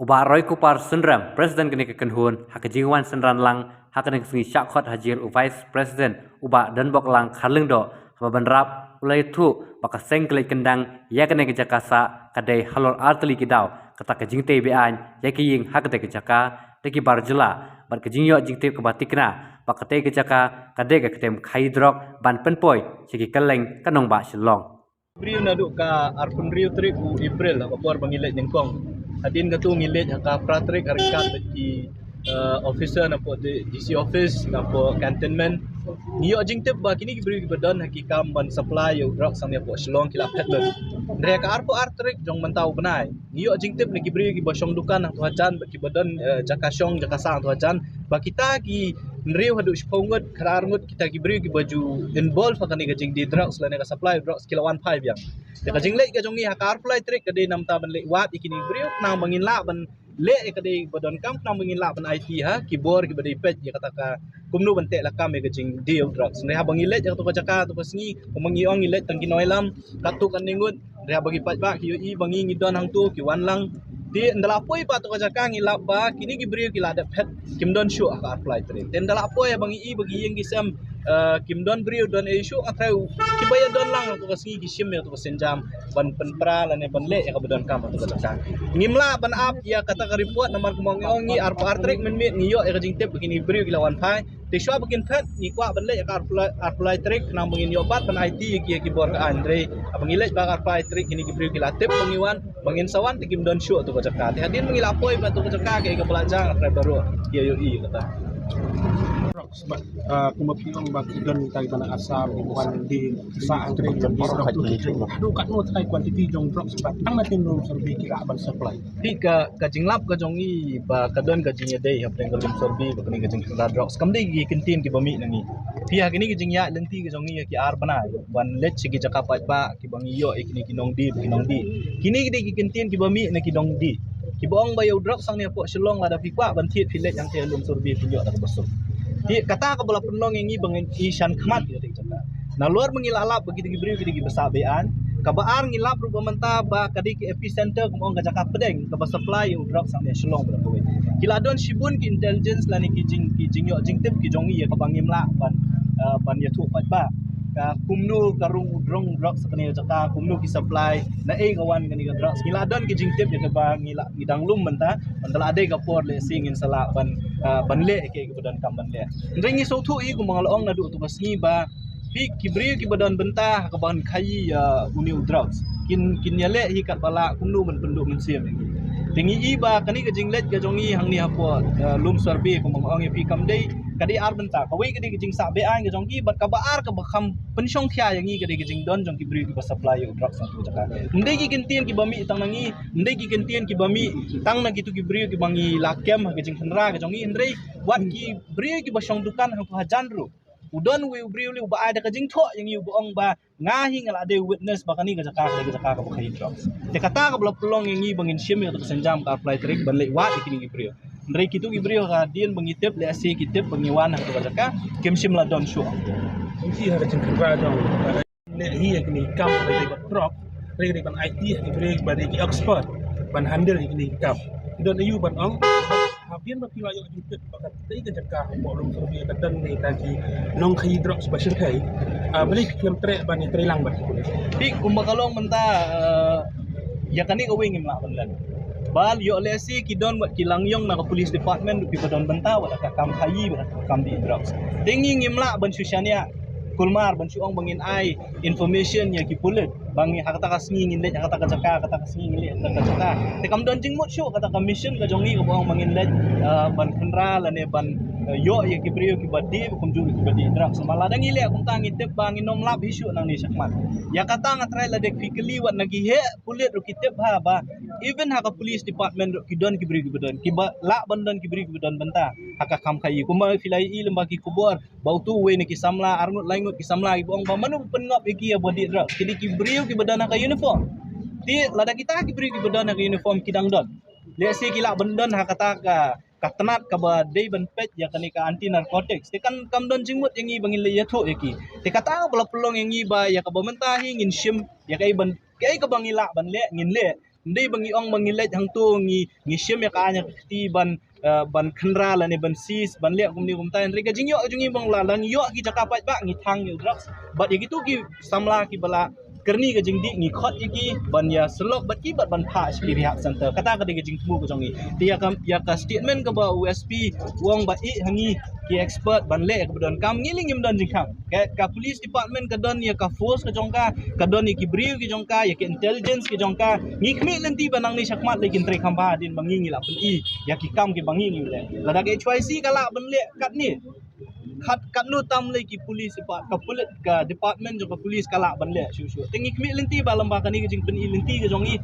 Uba Roy Kupar Sundram, Presiden kini kekenhun, hakajingwan Sundran lang, hakaning singi syakot hajir Vice President, Uba Denbok lang karleng do, hababan rap, ulai tu, baka sengkelai kendang, ya kene kejakasa, kadai halor arteli kidau, kata kajing TBA, ya kiying hakate kejaka, teki barjela, bar kajing yo jing tip kebatikna, baka te kejaka, kadai ketem kaidrok, ban penpoi, segi keleng, kanong ba silong. Brio na do ka arpun Rio trik u April ka por bangilet jengkong. Hadin ka tu ngilet ka pratrik harikat di officer na po di DC office na po cantonment. Niyo jingtip ba kini brio badan hakikam ban supply yu drug sang ya po silong kila petlen. Ndre ka arpo artrik jong mantau benai. Niyo jingtip ni brio ki bosong dukan ang tuhajan ki badan jakasyong jakasang tuhajan ba kita ki Nriu hadu shpongot kararngut kita gibri ki baju involve fakani gajing di drugs lane ka supply drugs kila 15 yang de gajing le gajong ni hakar fly trick kade nam ta ban le wat ikini brio nang mangin la ban le kade badon kam nang mangin la ban IT ha keyboard ki bade pet ya kata ka kumnu ban te la kam gajing deal drugs ne ha bangi le ja to ka jaka to singi kumangi ong le tang kinoilam katu kan ningut re bagi pat ba ki i bangi ngidon hang tu ki wan lang di ndalapoi pa to ka ngilap ba kini gibri kila ada pet kimdon show ka apply trik den ndalapoi bagi i bagi yang gisam kimdon brio don issue atrau kibaya don lang to kasi gisim ya to senjam ban penpra lane ban le ya ka badon kam to ka ngimla ban up ya kata ka report namar kumong ngi arpa artrik men mit ngiyo ya jing tip begini brio kila wan pai te shwa begin pet ni kwa ban le ya ka apply trik nang begin yo bat ban IT ki keyboard ka Andre abang ile ba apply trik kini gibri kila tip bangiwan bangin sawan ti kimdon show to ka hadin mengilapoi ba to ka kay ka pelajang try baru yo kata sebab kumapilong bagi don tay bana asam bukan di sa angkring dan di drop tu aduh kat no tay quantity jong drop sebab tang natin room survey kira ban supply ti ka jinglap ka jong i ba kadon ka jing day hap teng room survey ba kini ka jing kira drops kam dei gi kentin ki bami nangi pi ha kini ki jing ya lenti ka jong i ki ar bana ban let sigi jaka pat ba ki bang yo ikini kinong di kini ki kentin ki bami na ki dong di ki bong ba yo drop sang ni po silong la da pi kwa ban tiet filet yang te room survey pinyo ta basuk di kata ka bola penong yang bangin isyan khamat ya dik jaka na luar mengilalap begitu gibri begitu besabean kabaar ngilap rupa menta ba kadi ki epicenter kumong ka jaka pedeng ka supply u drop sang dia shlong berapa we kila don shibun ki intelligence lani ki jing yo jing tip ki jongi ya ka bangim la ban ya tu pat ba ka kumnu karung udrong drop sakani jaka kumnu ki supply na kawan ngani ka drop kila don ki jing tip ya ka bang ngila ngidang lum menta antala ade ka por le singin sala ban le ke badan kam ban le ndengi so thu i ku mangalong na du tu basngi ba pi kibri ki badan benta ka ban khai uni drugs kin ya le hi kat bala kumnu men penduk men sim tingi i ba kani ka jinglet ka jongi hang ni hapo lum sarbe ku mangalong pi kam dei kadi ar benta ka wei kadi jing sa be an ka jongi bat ka ba ar ka bakham pensyong thia yang i kadi jing don jong kibri ki supply drugs tu jaka ndei ki kentien ki bami tang nangi ndei ki kentien ki bami tang na gitu kibri ki bangi lakem ka jing khandra ka jongi ndrei wat ki bri ki basong dukan hang hajan ru udon we bri li ba ada ka jing tho yang yu boong ba ngahi ngal ade witness bakani ka jaka ka bakai drugs te kata ka bla pelong yang i bangin shim ya to senjam ka apply trik ban le wat ikini ki bri ndrei kitu ki bri ka dien bangi tip le ase ki tip bangi wan hang to jaka kem shim la don show ini ada jengkel dong le hi ikini kam dari drop dari ban IT ikini bari ki expert ban handle ikini kam don ayu ban ong habian ba piwa yo jukut bakat tei ka jaka mo rum survey ka dan ni tagi nong khai drop special khai beli klem tre ban ni tre lang ba pi kumbakalong menta ya kani ka wing imla banlan bal yo lesi kidon wat kilangyong na ka police department pi badon benta wala ka kam khayi wala ka kam di drugs tingi ngimla ban susyania kulmar ban suong bangin ai information ya ki pulit bangi hakata ka singi ngin hakata ka jaka kata ka singi ngin ka jaka te kam don jing mot show kata ka mission ka jongi ka bang bangin let ban khandra lane ban yo ya ki brio ki badi kum ju ki badi drugs maladang ile kum tangi tep bangin nom lab isu nang ni sakmat ya kata ngatrai la dek fikli wat nagi he pulit ru ki tep ha ba even haka police department ru ki don ki brio ki badon ki ba la bandon ki brio ki badon benta haka kam khai kuma filai i lembagi kubur bau tu we ni ki samla arngut laingut ki samla i bong ba manu pengap iki ya body drugs kidi ki brio ki badan ka uniform ti lada kita ki brio ki badan ka uniform kidang don le se ki la bandon hakata ka katenat ka ba dei ban pet ya kani ka anti narcotics te kan kam don jingmut yang i bangin le ya tho yaki te kata bala pelong yang i ba ya ka ba menta hi ngin shim ya kai ban kai ka bangila ban le ngin le ndai bangi ong mangilej hang tu ngi syem ya ka nya ti ban khandra la ne ban sis ban le kum ni kum tan re ka jing yo jungi bang la lang yo ki jaka pat ba ngi thang ni drugs but ye gitu ki samla ki bala kerni ka jing di ngi khot iki ban ya selok bat ki ban pha ki rehab center kata ka de jing tu ko jongi ti ya ka statement ka ba USP wong ba i hangi ki expert ban le ka don kam ngiling ngim don jing kam ka police department ka don ya ka force ka jong ka don ni ki brief ki jong ka ya ki intelligence ki jong ka ngi khmi lenti banang ni sakmat le kin tre khamba din bangi ngi la pun i ya ki kam ki bangi ngi le la da ke HYC ka la ban le kat ni kat nu tam le ki police ka department jo ka police ka la ban le shu tingi khmi lenti ba lamba ka ni ki jing pen i lenti ka jong i